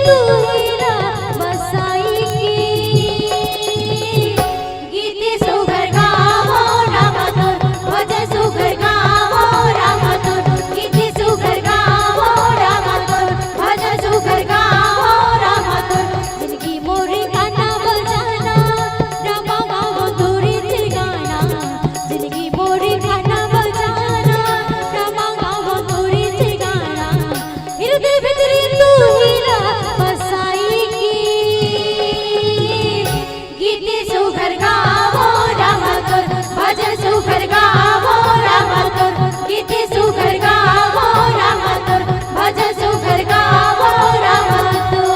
तू हीरा बसाई गीत सुघर गावो राम तोर भजन सुघर गावो राम तोर गीत सुघर गावो राम तोर भजन सुघर गावो राम तोर जिंदगी मोरे गाना बजाना रामा गावो तोरी ते गाना जिंदगी मोरे गाना बजाना रामा गावो तोरी ते गाना हृदय भीतरी तू हीरा बसाई गीत सुघर गावो राम तोर भजन सुघर गावो राम तोर गीत सुघर गावो राम तोर भजन सुघर गावो राम तोर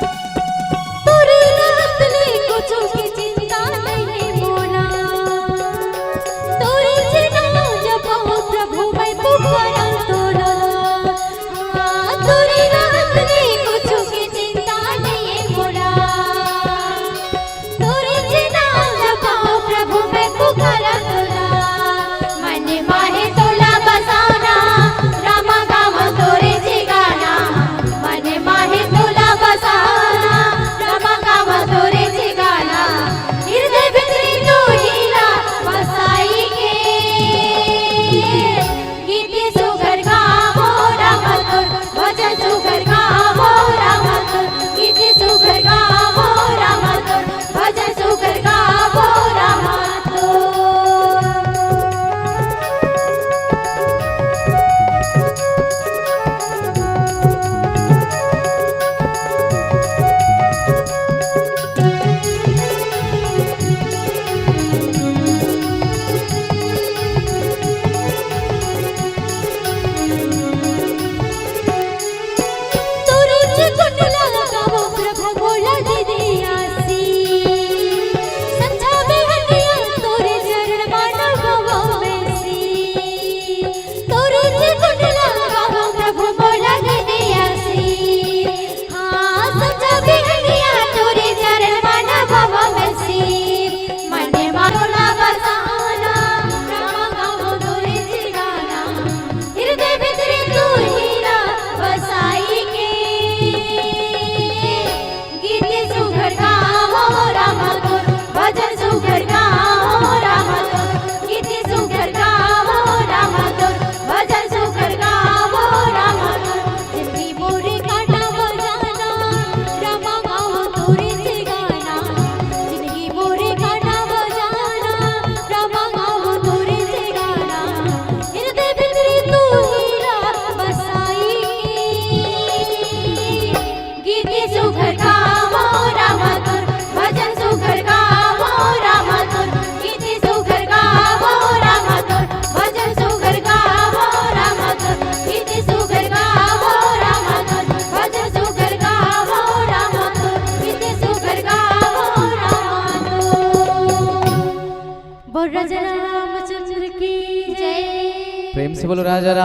तोरे रतने कुछ की चिंता नहीं मोला तोरे जिना जपो प्रभु मैं पुकारा तोरा तोरे रतने कुछ की चिंता नहीं मोला तोरे जिना जपो प्रभु मैं पुकारा तोरा मन माहे तोला बसाना रामा गाव तोरे जी गाना मन माहे तोला बसाना रामा गाव तोरे जी गाना हृदय भीतरी तू हीरा बसाई गीत सुघर गावो राम तोर भजन सुघर गावो राम तोर गीत सुघर गावो राम तोर भजन सुघर गावो राम तोर तोरे जे कुंडला गावो प्रभु बोला दीदी आसी संझा में हटिया तोरे चरण मानवो बेसी तोरे जे कुंडला गावो प्रभु बोला दीदी आसी हाँ संझा में हटिया तोरे चरण मानवो बेसी मन मारोला बसाना रामा गावो तोरे जी गाना हृदय भीतरी तू हीरा बसाई गीत सुघर गावो राम तोर भजन सुघर गावो राम तोर गीत सुघर गावो राम तोर भजन सुघर गावो राम तोर जिंदगी मोरे गाना बजाना रामा गावो तोरे ते गाना जिंदगी मोरे गाना बजाना रामा गावो तोरे ते गाना हृदय भीतरी तू हीरा बसाई गीत सुघर गावो राम तोर भजन सुघर गावो राम तोर गीत सुघर गावो राम तोर भजन सुघर गावो राम तोर गीत सुघर गावो राम तोर भजन सुघर गावो राम तोर गीत सुघर गावो राम तोर बोल राजा रामचंद्र की जय। प्रेम से बोलो राजा राम।